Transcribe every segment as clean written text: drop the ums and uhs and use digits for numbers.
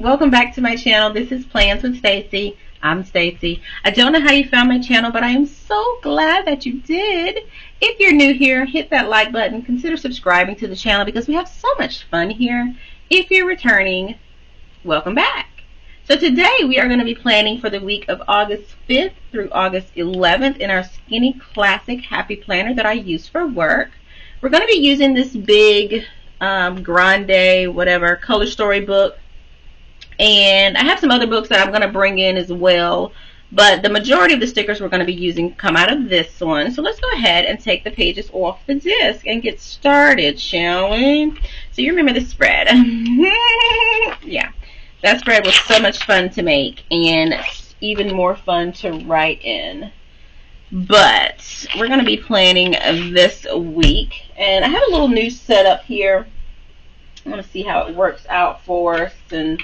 welcome back to my channel. This is Plans with Stacy. I'm Stacy. I don't know how you found my channel, but I am so glad that you did. If you're new here, hit that like button. Consider subscribing to the channel because we have so much fun here. If you're returning, welcome back. So today we are going to be planning for the week of August 5th through August 11th in our Skinny Classic Happy Planner that I use for work. We're going to be using this big grande whatever color story book, and I have some other books that I'm going to bring in as well, but the majority of the stickers we're going to be using come out of this one. So let's go ahead and take the pages off the disc and get started, shall we? So you remember the spread. Yeah, that spread was so much fun to make and even more fun to write in. But we're going to be planning this week, and I have a little new setup here. I want to see how it works out for us and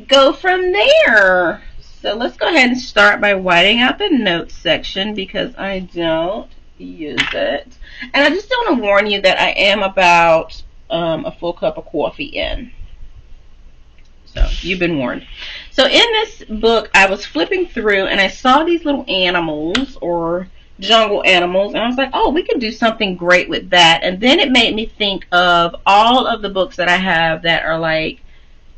go from there. So let's go ahead and start by whiting out the notes section because I don't use it. And I just want to warn you that I am about a full cup of coffee in. So you've been warned. So in this book, I was flipping through and I saw these little animals or jungle animals, and I was like, oh, we can do something great with that. And then it made me think of all of the books that I have that are like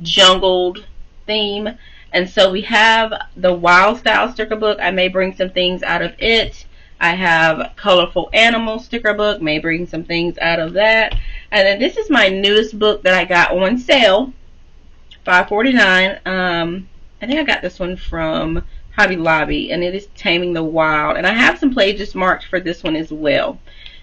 jungled theme. And so we have the Wild Style sticker book. I may bring some things out of it. I have Colorful Animal sticker book, may bring some things out of that. And then this is my newest book that I got on sale, $5.49. I think I got this one from Hobby Lobby, and it is Taming the Wild. And I have some pages marked for this one as well.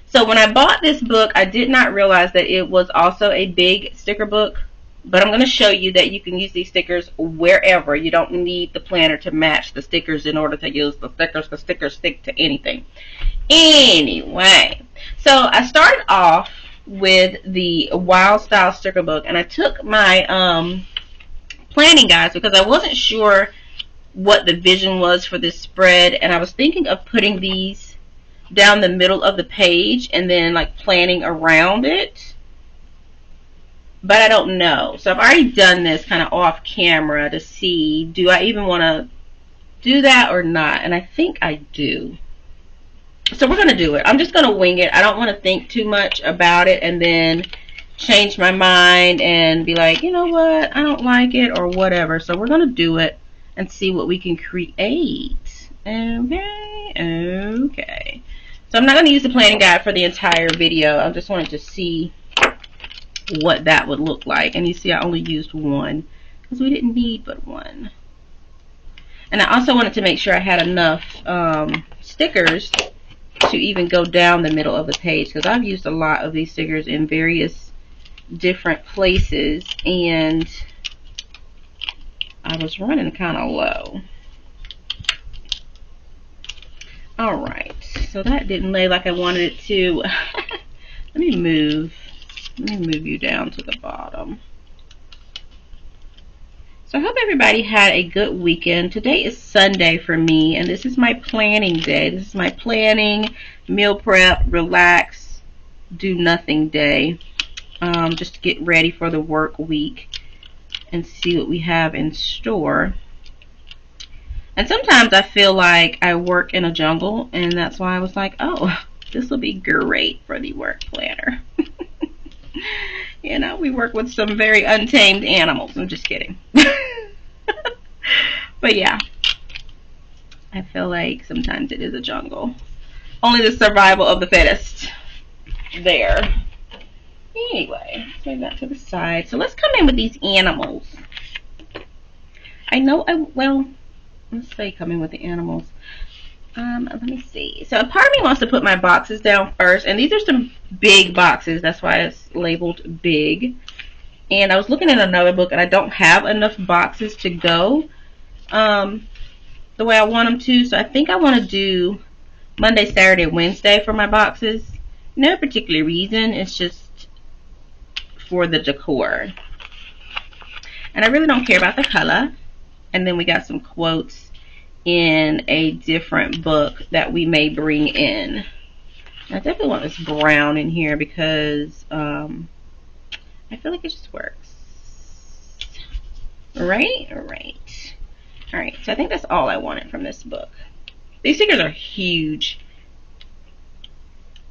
So when I bought this book, I did not realize that it was also a big sticker book. But I'm going to show you that you can use these stickers wherever. You don't need the planner to match the stickers in order to use the stickers, because stickers stick to anything. Anyway, so I started off with the Wild Style sticker book, and I took my planning guides because I wasn't sure what the vision was for this spread, and I was thinking of putting these down the middle of the page and then like planning around it. But I don't know. So I've already done this kind of off camera to see, do I even want to do that or not? And I think I do. So we're going to do it. I'm just going to wing it. I don't want to think too much about it and then change my mind and be like, you know what, I don't like it or whatever. So we're going to do it and see what we can create. Okay. So I'm not going to use the planning guide for the entire video. I just wanted to see what that would look like. And you see I only used one because we didn't need but one. And I also wanted to make sure I had enough stickers to even go down the middle of the page, because I've used a lot of these stickers in various different places and I was running kind of low. Alright, so that didn't lay like I wanted it to. Let me move you down to the bottom. So I hope everybody had a good weekend. Today is Sunday for me, and this is my planning day. This is my planning, meal prep, relax, do nothing day. Just to get ready for the work week and see what we have in store. And sometimes I feel like I work in a jungle, and that's why I was like, oh, this will be great for the work planner. You know, we work with some very untamed animals. I'm just kidding. But yeah, I feel like sometimes it is a jungle. Only the survival of the fittest there. Anyway, let's move that to the side. So let's come in with these animals. I know well, let's say come in with the animals. Let me see. So a part of me wants to put my boxes down first, and these are some big boxes. That's why it's labeled big. And I was looking at another book, and I don't have enough boxes to go the way I want them to. So I think I want to do Monday, Saturday, Wednesday for my boxes. No particular reason. It's just for the decor. And I really don't care about the color. And then we got some quotes in a different book that we may bring in. I definitely want this brown in here because I feel like it just works. Right? Alright, so I think that's all I wanted from this book. These stickers are huge.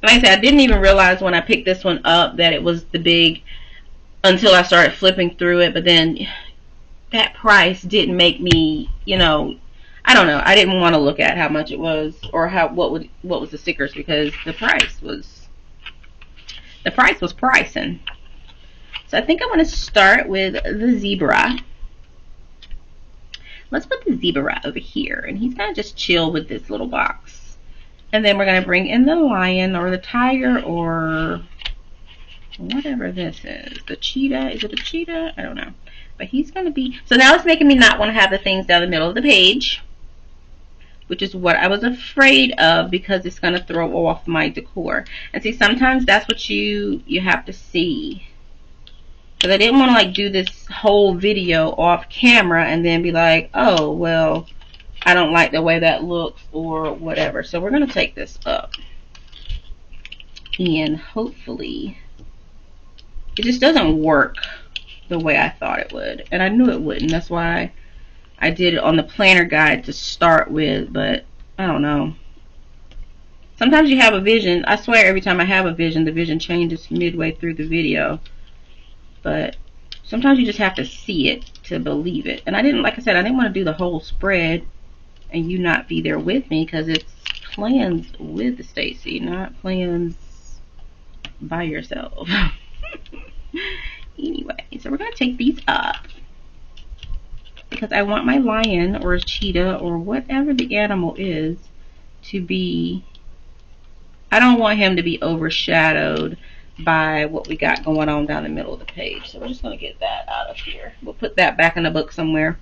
Like I said, I didn't even realize when I picked this one up that it was the big until I started flipping through it. But then that price didn't make me, you know, I don't know. I didn't want to look at how much it was or what was the stickers, because the price was pricing. So I think I'm going to start with the zebra. Let's put the zebra over here, and he's going to just chill with this little box. And then we're going to bring in the lion or the tiger or whatever this is. The cheetah. Is it a cheetah? I don't know. But he's going to be... So now it's making me not want to have the things down the middle of the page, which is what I was afraid of, because it's going to throw off my decor. And see, sometimes that's what you have to see. Because I didn't want to like do this whole video off camera and then be like, oh, well, I don't like the way that looks or whatever. So we're going to take this up. And hopefully it just doesn't work the way I thought it would. And I knew it wouldn't. That's why I did it on the planner guide to start with. But I don't know. Sometimes you have a vision. I swear every time I have a vision, the vision changes midway through the video. But sometimes you just have to see it to believe it. And I didn't, like I said, I didn't want to do the whole spread and you not be there with me, because it's plans with Stacy, not plans by yourself. Anyway, so we're going to take these up because I want my lion or cheetah or whatever the animal is to be, I don't want him to be overshadowed by what we got going on down the middle of the page. So we're just going to get that out of here. We'll put that back in the book somewhere.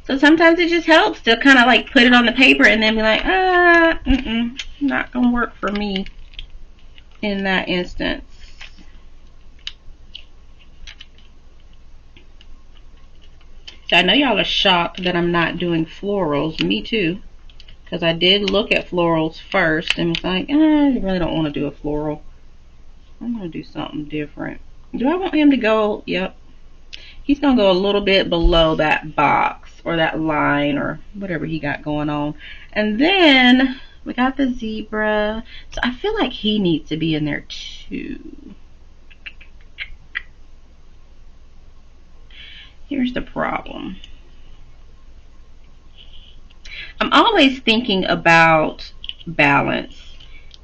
So sometimes it just helps to kind of like put it on the paper and then be like, not going to work for me in that instance. So I know y'all are shocked that I'm not doing florals. Me too. Because I did look at florals first and was like, I really don't want to do a floral. I'm going to do something different. Do I want him to go? Yep. He's going to go a little bit below that box or that line or whatever he got going on. And then we got the zebra. So I feel like he needs to be in there too. Here's the problem. I'm always thinking about balance,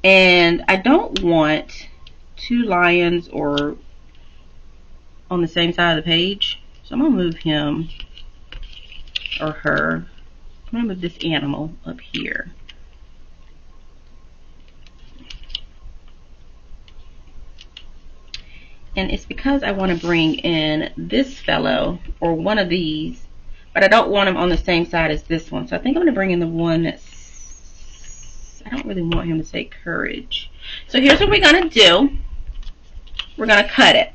and I don't want two lions or on the same side of the page. So I'm going to move him or her. I'm going to move this animal up here. And it's because I want to bring in this fellow or one of these, but I don't want him on the same side as this one. So I think I'm going to bring in the one that's, I don't really want him to say courage. So here's what we're going to do. We're going to cut it.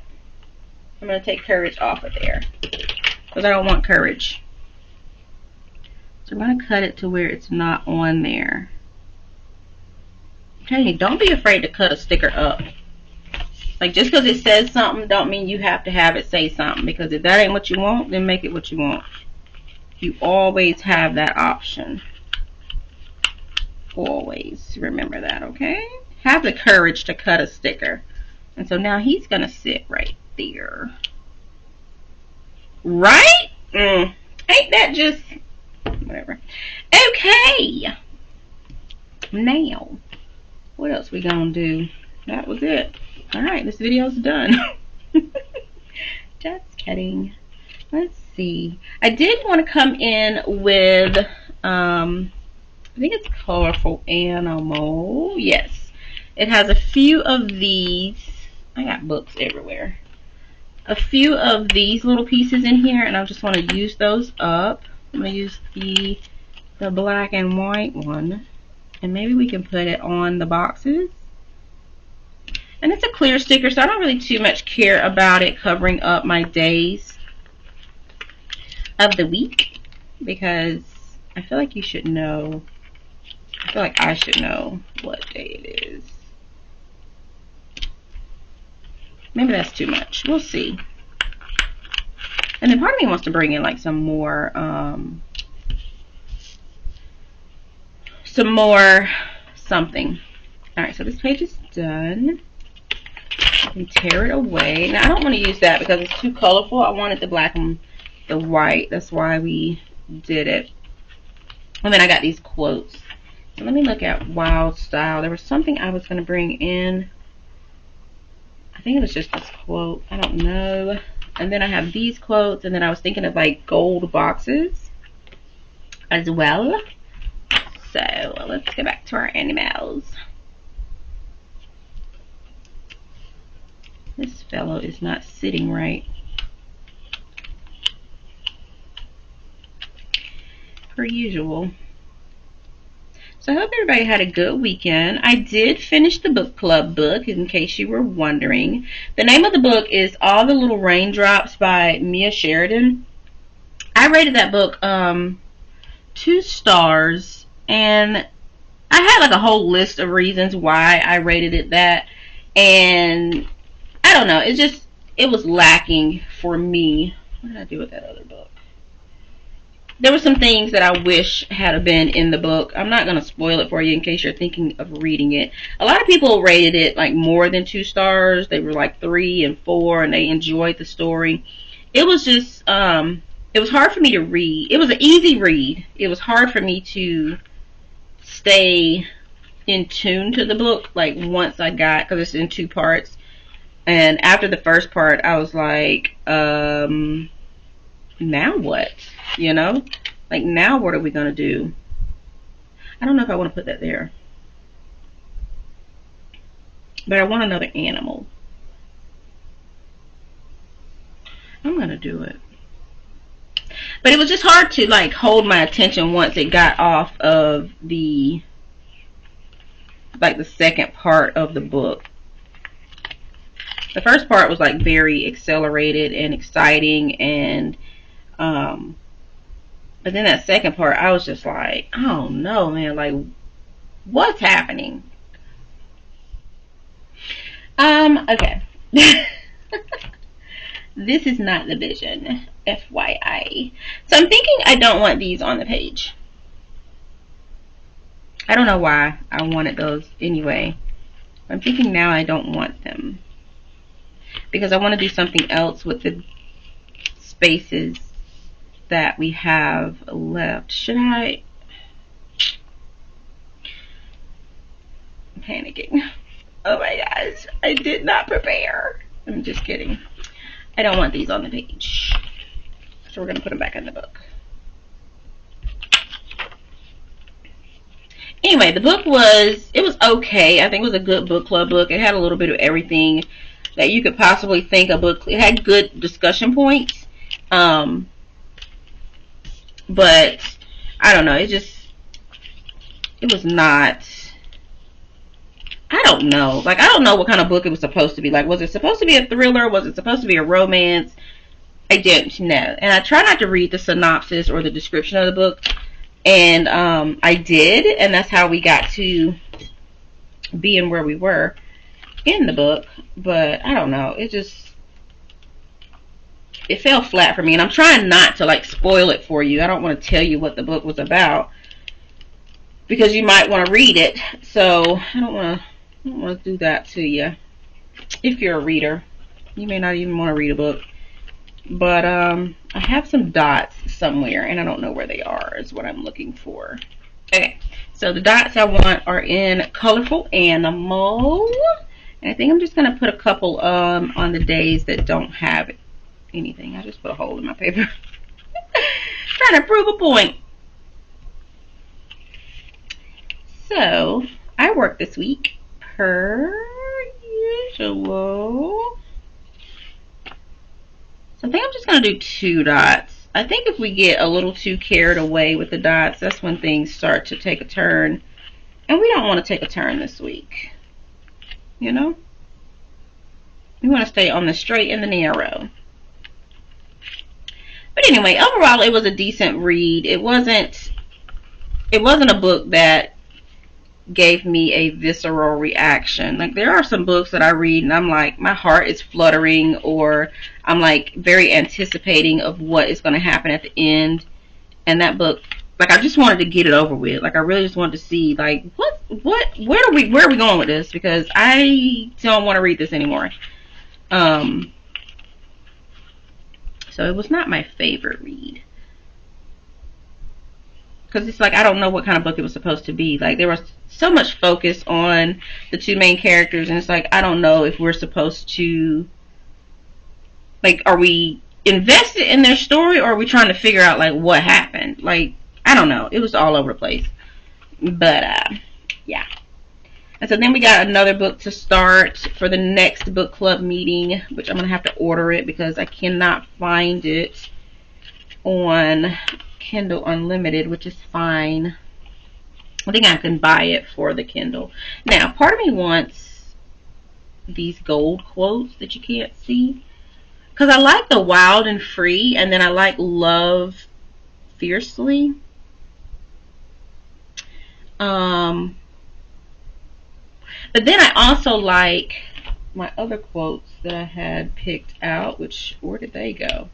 I'm going to take courage off of there because I don't want courage. So I'm going to cut it to where it's not on there. I'm telling you, don't be afraid to cut a sticker up. Like, just because it says something don't mean you have to have it say something. Because if that ain't what you want, then make it what you want. You always have that option. Always remember that, okay? Have the courage to cut a sticker. And so now he's going to sit right there. Right? Ain't that just... whatever. Okay. Now, what else we going to do? That was it. Alright, this video's done. Just kidding. Let's see. I did want to come in with, I think it's Colorful Animal. Yes. It has a few of these. I got books everywhere. A few of these little pieces in here, and I just want to use those up. I'm going to use the black and white one. And maybe we can put it on the boxes. And it's a clear sticker, so I don't really too much care about it covering up my days of the week, because I feel like you should know, I feel like I should know what day it is. Maybe that's too much. We'll see. And then part of me wants to bring in like some more something. Alright, so this page is done. I can tear it away. Now I don't want to use that because it's too colorful. I wanted the black and the white. That's why we did it. And then I got these quotes. So let me look at Wild Style. There was something I was going to bring in. I think it was just this quote. I don't know. And then I have these quotes. And then I was thinking of like gold boxes as well. So let's get back to our animals. This fellow is not sitting right. Per usual. So I hope everybody had a good weekend. I did finish the book club book, in case you were wondering. The name of the book is All the Little Raindrops by Mia Sheridan. I rated that book 2 stars, and I had like a whole list of reasons why I rated it that, and I don't know, it was lacking for me. What did I do with that other book? There were some things that I wish had been in the book. I'm not going to spoil it for you in case you're thinking of reading it. A lot of people rated it like more than 2 stars. They were like 3 and 4, and they enjoyed the story. It was just, it was hard for me to read. It was an easy read. It was hard for me to stay in tune to the book, like once I got, because it's in 2 parts. And after the first part, I was like, now what? You know? Like, now what are we going to do? I don't know if I want to put that there. But I want another animal. I'm going to do it. But it was just hard to, like, hold my attention once it got off of the, like, the second part of the book. The first part was like very accelerated and exciting, and but then that second part I was just like, oh no, man, like what's happening? Okay. This is not the vision, FYI. So I'm thinking I don't want these on the page. I don't know why I wanted those anyway. I'm thinking now I don't want them, because I want to do something else with the spaces that we have left. Should I? I'm panicking. Oh my gosh, I did not prepare. I'm just kidding. I don't want these on the page. So we're going to put them back in the book. Anyway, the book was okay. I think it was a good book club book. It had a little bit of everything that you could possibly think a book. It had good discussion points, but I don't know. It was not. I don't know. Like, I don't know what kind of book it was supposed to be. Like, was it supposed to be a thriller? Was it supposed to be a romance? I didn't know. And I try not to read the synopsis or the description of the book, and I did, and that's how we got to being where we were in the book. But I don't know, it fell flat for me, and I'm trying not to like spoil it for you. I don't want to tell you what the book was about because you might want to read it, so I don't want to do that to you. If you're a reader, you may not even want to read a book. But I have some dots somewhere, and I don't know where they are is what I'm looking for. Okay, so the dots I want are in Colorful Animal. And I think I'm just going to put a couple on the days that don't have anything. I just put a hole in my paper. Trying to prove a point. So, I worked this week per usual. So I think I'm just going to do 2 dots. I think if we get a little too carried away with the dots, that's when things start to take a turn. And we don't want to take a turn this week. You know? We want to stay on the straight and the narrow. But anyway, overall it was a decent read. It wasn't a book that gave me a visceral reaction. Like, there are some books that I read and I'm like, my heart is fluttering, or I'm like very anticipating of what is going to happen at the end. And that book, like, I just wanted to get it over with. Like, I really just wanted to see, like, where are we going with this? Because I don't want to read this anymore. So it was not my favorite read. Because it's like, I don't know what kind of book it was supposed to be. Like, there was so much focus on the two main characters, and it's like, I don't know if we're supposed to, like, are we invested in their story, or are we trying to figure out, like, what happened? Like, I don't know. It was all over the place. But, yeah. And so then we got another book to start for the next book club meeting, which I'm going to have to order it because I cannot find it on Kindle Unlimited, which is fine. I think I can buy it for the Kindle. Now, part of me wants these gold quotes that you can't see, because I like the wild and free, and then I like love fiercely. But then I also like my other quotes that I had picked out, which, where did they go?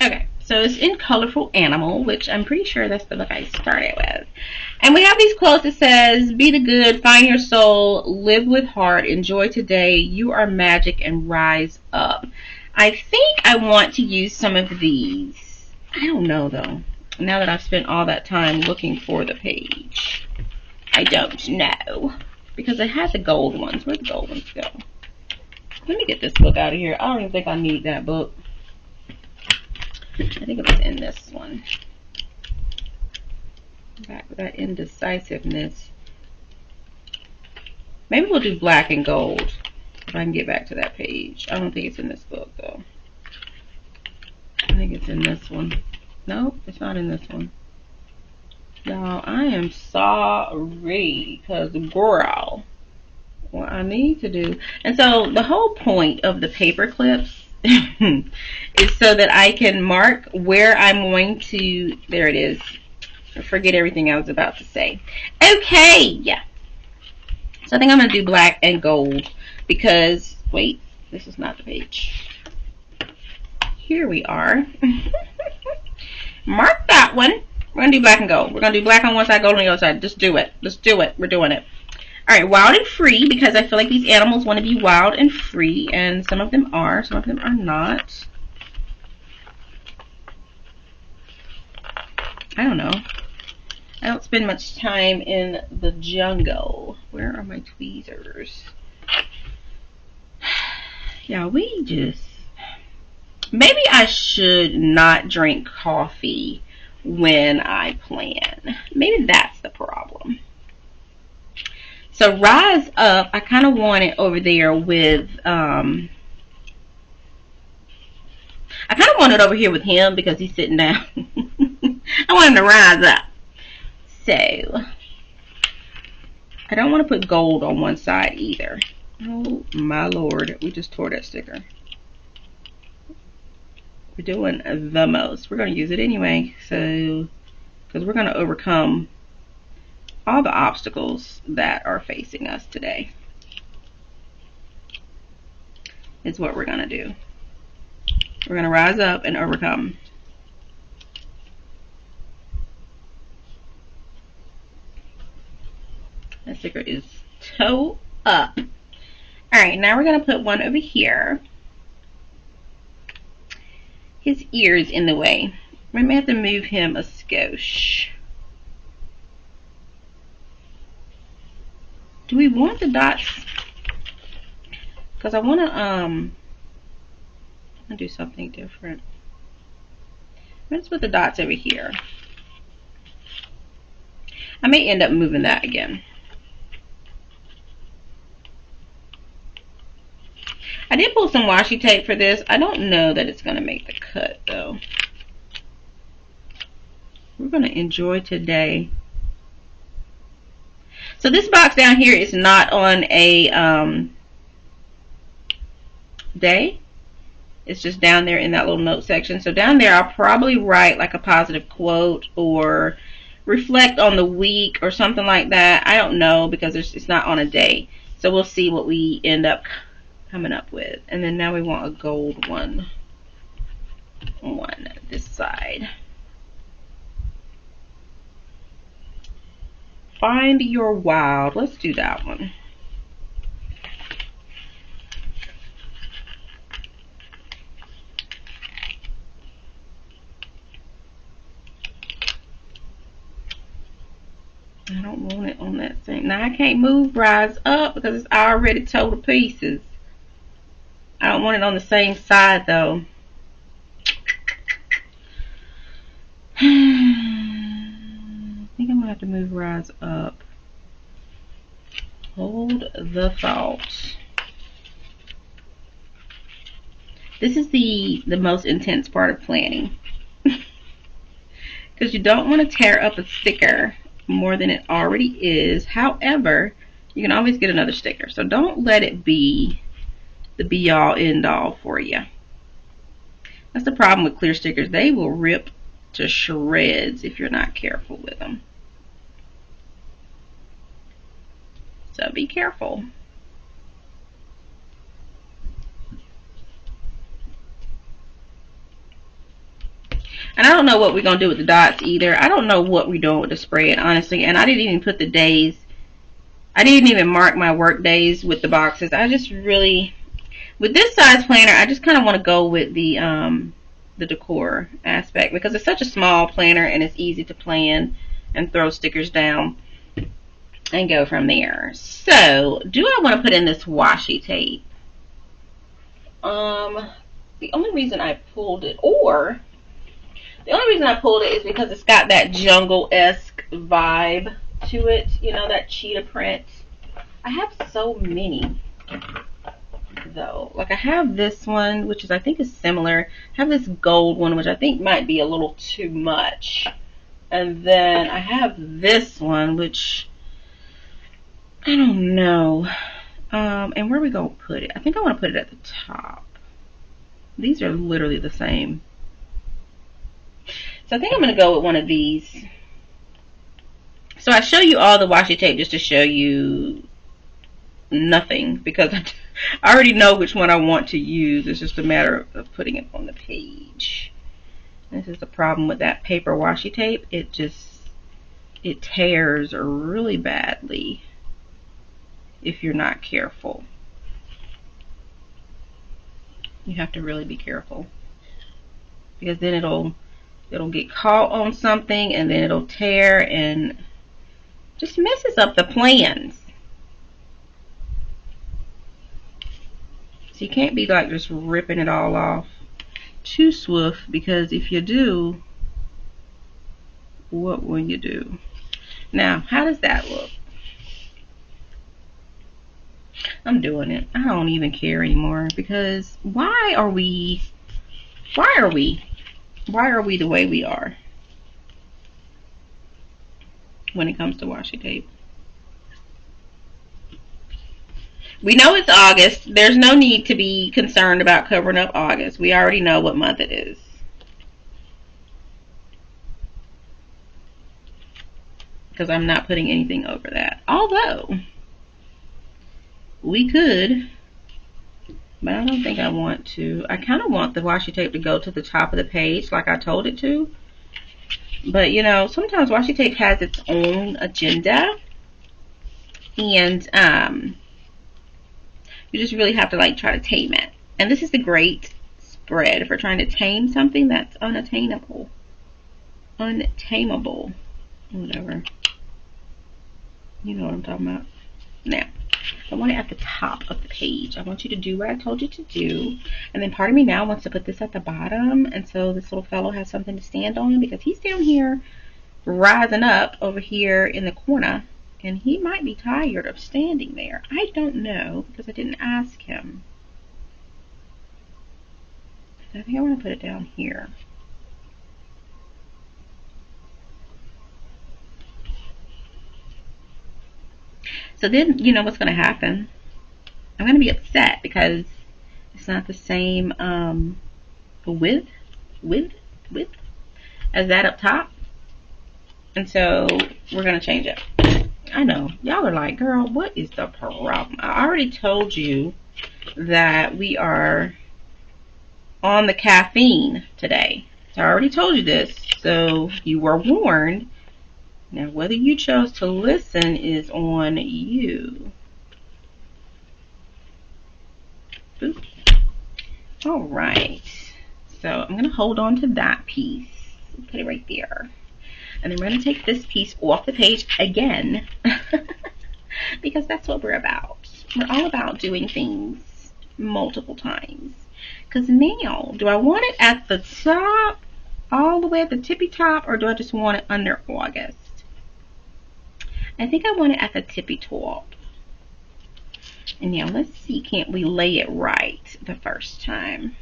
Okay, so it's in Colorful Animal, which I'm pretty sure that's the book I started with. And we have these quotes that says, be the good, find your soul, live with heart, enjoy today, you are magic, and rise up. I think I want to use some of these. I don't know, though. Now that I've spent all that time looking for the page. I don't know. Because it has the gold ones. Where'd the gold ones go? Let me get this book out of here. I don't even think I need that book. I think it was in this one. Back with that indecisiveness. Maybe we'll do black and gold if I can get back to that page. I don't think it's in this book, though. I think it's in this one. Nope, it's not in this one. Y'all, I am sorry, because girl, what I need to do. And so the whole point of the paper clips is so that I can mark where I'm going to, there it is. Forget everything I was about to say. Okay, yeah. So I think I'm going to do black and gold because, wait, this is not the page. Here we are. Mark that one. We're going to do black and gold. We're going to do black on one side, gold on the other side. Just do it. Let's do it. We're doing it. Alright, wild and free, because I feel like these animals want to be wild and free, and some of them are, some of them are not. I don't know. I don't spend much time in the jungle. Where are my tweezers? Yeah, we just... Maybe I should not drink coffee when I plan. Maybe that's the problem. So rise up, I kind of want it over there with, I kind of want it over here with him because he's sitting down. I want him to rise up. So, I don't want to put gold on one side either. Oh my lord, we just tore that sticker. We're doing the most. We're going to use it anyway, so, because we're going to overcome all the obstacles that are facing us today. Is what we're going to do. We're going to rise up and overcome. That sticker is toe up. Alright, now we're going to put one over here. His ear is in the way. We may have to move him a skosh. Do we want the dots? Because I want to do something different. Let's put the dots over here. I may end up moving that again. I did pull some washi tape for this. I don't know that it's going to make the cut, though. We're going to enjoy today. So this box down here is not on a day. It's just down there in that little note section. So down there I'll probably write like a positive quote or reflect on the week or something like that. I don't know, because it's not on a day. So we'll see what we end up coming up with. And then now we want a gold one on this side. Find Your Wild. Let's do that one. I don't want it on that thing. Now I can't move Rise Up because it's already tore to pieces. I don't want it on the same side though. I think I'm gonna have to move Rise Up. Hold the thought. This is the most intense part of planning. Because you don't want to tear up a sticker more than it already is. However, you can always get another sticker. So don't let it be the be all end all for you. That's the problem with clear stickers. They will rip to shreds if you're not careful with them. So be careful. And I don't know what we're going to do with the dots either. I don't know what we're doing with the spread, honestly. And I didn't even put the days. I didn't even mark my work days with the boxes. I just really, with this size planner, I just kind of want to go with the decor aspect. Because it's such a small planner and it's easy to plan and throw stickers down and go from there. So, do I want to put in this washi tape? The only reason I pulled it, the only reason I pulled it is because it's got that jungle-esque vibe to it. You know, that cheetah print. I have so many, though. Like, I have this one, which I think is similar. I have this gold one, which I think might be a little too much. And then I have this one, which I don't know. And where are we going to put it? I think I want to put it at the top. These are literally the same. So I think I'm going to go with one of these. So I show you all the washi tape just to show you nothing, because I already know which one I want to use. It's just a matter of putting it on the page. This is the problem with that paper washi tape. It tears really badly if you're not careful. You have to really be careful, because then it'll get caught on something and then it'll tear and just messes up the plans. So you can't be like just ripping it all off too swift, because if you do, what will you do? Now, how does that look? I'm doing it. I don't even care anymore, because why are we the way we are when it comes to washi tape? We know it's August. There's no need to be concerned about covering up August. We already know what month it is. Because I'm not putting anything over that. Although, we could, but I don't think I want to. I kind of want the washi tape to go to the top of the page like I told it to. But, you know, sometimes washi tape has its own agenda. And you just really have to, like, try to tame it. And this is the great spread for trying to tame something that's unattainable. Untamable. Whatever. You know what I'm talking about. Now, I want it at the top of the page. I want you to do what I told you to do. And then part of me now wants to put this at the bottom. And so this little fellow has something to stand on, because he's down here rising up over here in the corner. And he might be tired of standing there. I don't know, because I didn't ask him. I think I want to put it down here. So then, you know what's going to happen? I'm going to be upset because it's not the same width as that up top. And so we're going to change it. I know. Y'all are like, girl, what is the problem? I already told you that we are on the caffeine today. So I already told you this. So you were warned. Now, whether you chose to listen is on you. Boop. All right. So I'm going to hold on to that piece. Put it right there. And then we're going to take this piece off the page again. Because that's what we're about. We're all about doing things multiple times. Because now, do I want it at the top, all the way at the tippy top, or do I just want it under August? I think I want it at the tippy top. And now let's see, can't we lay it right the first time?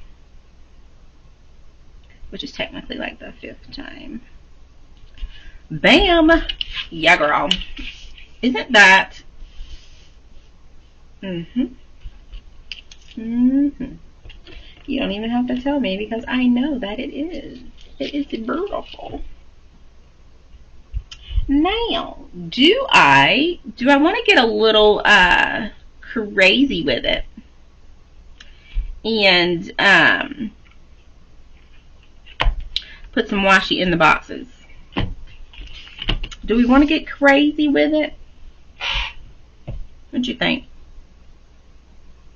Which is technically like the 5th time. Bam! Yeah, girl. Isn't that? You don't even have to tell me because I know that it is. It is beautiful. Now, do I want to get a little crazy with it and put some washi in the boxes? Do we want to get crazy with it? What do you think?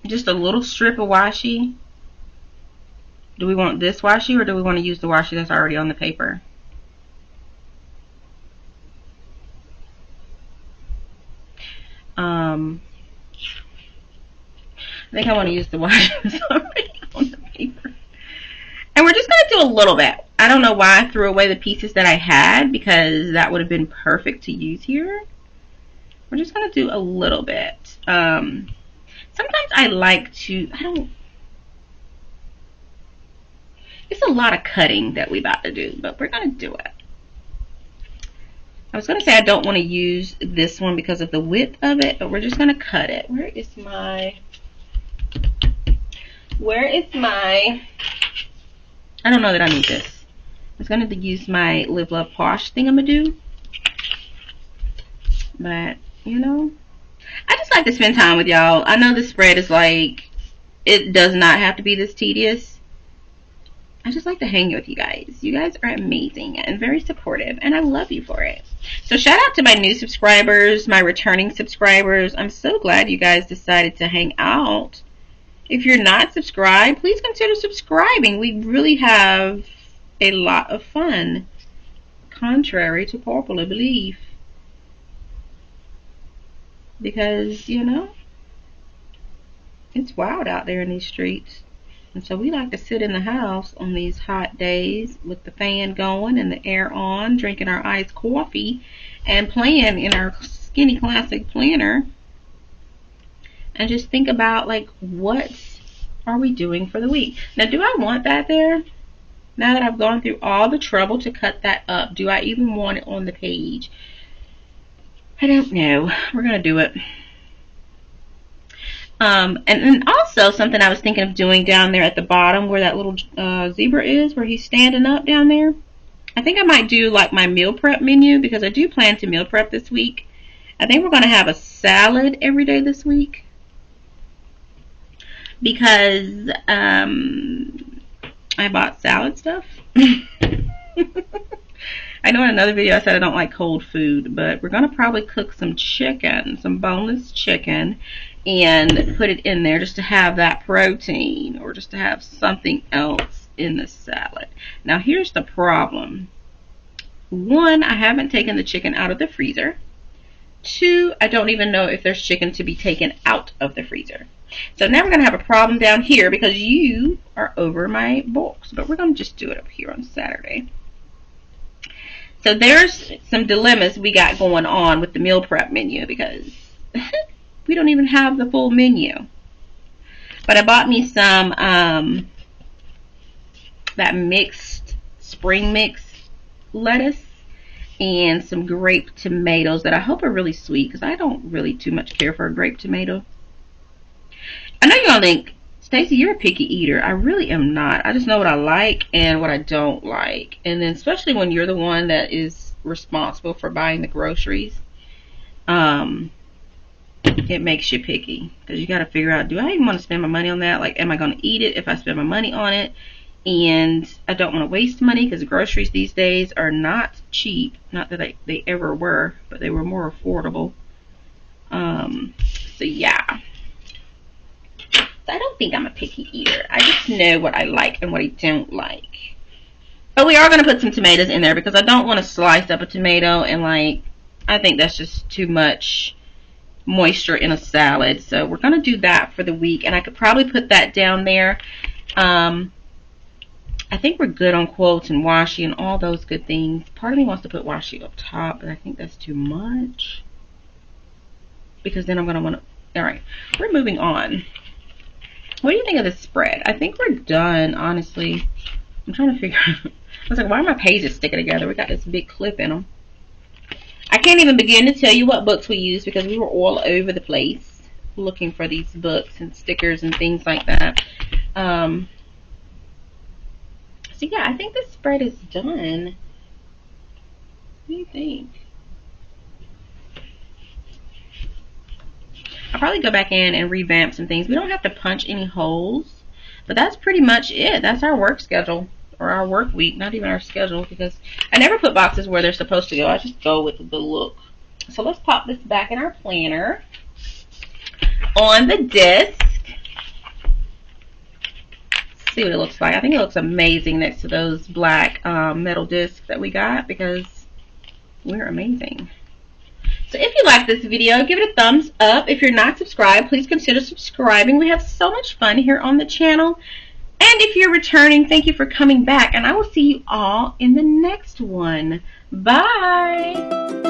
Just a little strip of washi? Do we want this washi or do we want to use the washi that's already on the paper? I think I want to use the washi that's already on the paper. And we're just going to do a little bit. I don't know why I threw away the pieces that I had because that would have been perfect to use here. We're just going to do a little bit. Sometimes I like to, it's a lot of cutting that we're about to do, but we're going to do it. I was going to say I don't want to use this one because of the width of it, but we're just going to cut it. Where is my, I don't know that I need this. I was going to use my Live Love Posh thingamadoo. But, you know, I just like to spend time with y'all. I know the spread is like, it does not have to be this tedious. I just like to hang with you guys. You guys are amazing and very supportive, and I love you for it. So shout out to my new subscribers, my returning subscribers. I'm so glad you guys decided to hang out. If you're not subscribed, please consider subscribing. We really have a lot of fun, contrary to popular belief. Because, you know, it's wild out there in these streets. And so we like to sit in the house on these hot days with the fan going and the air on, drinking our iced coffee and playing in our Skinny Classic planner. And just think about, like, what are we doing for the week? Now, do I want that there? Now that I've gone through all the trouble to cut that up, do I even want it on the page? I don't know. We're going to do it. And then also something I was thinking of doing down there at the bottom where that little zebra is, where he's standing up down there. I think I might do like my meal prep menu because I do plan to meal prep this week. I think we're going to have a salad every day this week. Because I bought salad stuff. I know in another video I said I don't like cold food, but we're going to probably cook some chicken, some boneless chicken, and put it in there just to have that protein or just to have something else in the salad. Now here's the problem. 1, I haven't taken the chicken out of the freezer. 2, I don't even know if there's chicken to be taken out of the freezer. So now we're going to have a problem down here because you are over my box. But we're going to just do it up here on Saturday. So there's some dilemmas we got going on with the meal prep menu because we don't even have the full menu. But I bought me some, that mixed spring mix lettuce and some grape tomatoes that I hope are really sweet because I don't really too much care for a grape tomato. I know you're going to think, Stacey, you're a picky eater. I really am not. I just know what I like and what I don't like. And then especially when you're the one that is responsible for buying the groceries, it makes you picky, because you got to figure out, do I even want to spend my money on that? Like, am I going to eat it if I spend my money on it? And I don't want to waste money, because groceries these days are not cheap. Not that they ever were, but they were more affordable. So yeah. So I don't think I'm a picky eater. I just know what I like and what I don't like. But we are going to put some tomatoes in there, because I don't want to slice up a tomato, and like, I think that's just too much moisture in a salad. So we're going to do that for the week, and I could probably put that down there. I think we're good on quotes and washi and all those good things. Part of me wants to put washi up top, but I think that's too much, because then I'm going to want to... Alright, we're moving on. What do you think of this spread? I think we're done, honestly. I'm trying to figure out... I was like, why are my pages sticking together? We got this big clip in them. I can't even begin to tell you what books we used, because we were all over the place looking for these books and stickers and things like that. So yeah, I think this spread is done. What do you think? I'll probably go back in and revamp some things. We don't have to punch any holes, but that's pretty much it. That's our work schedule, or our work week, not even our schedule, because I never put boxes where they're supposed to go. I just go with the look. So let's pop this back in our planner on the disc. See what it looks like. I think it looks amazing next to those black metal discs that we got, because we're amazing. So if you like this video, give it a thumbs up. If you're not subscribed, please consider subscribing. We have so much fun here on the channel. And if you're returning, thank you for coming back, and I will see you all in the next one. Bye!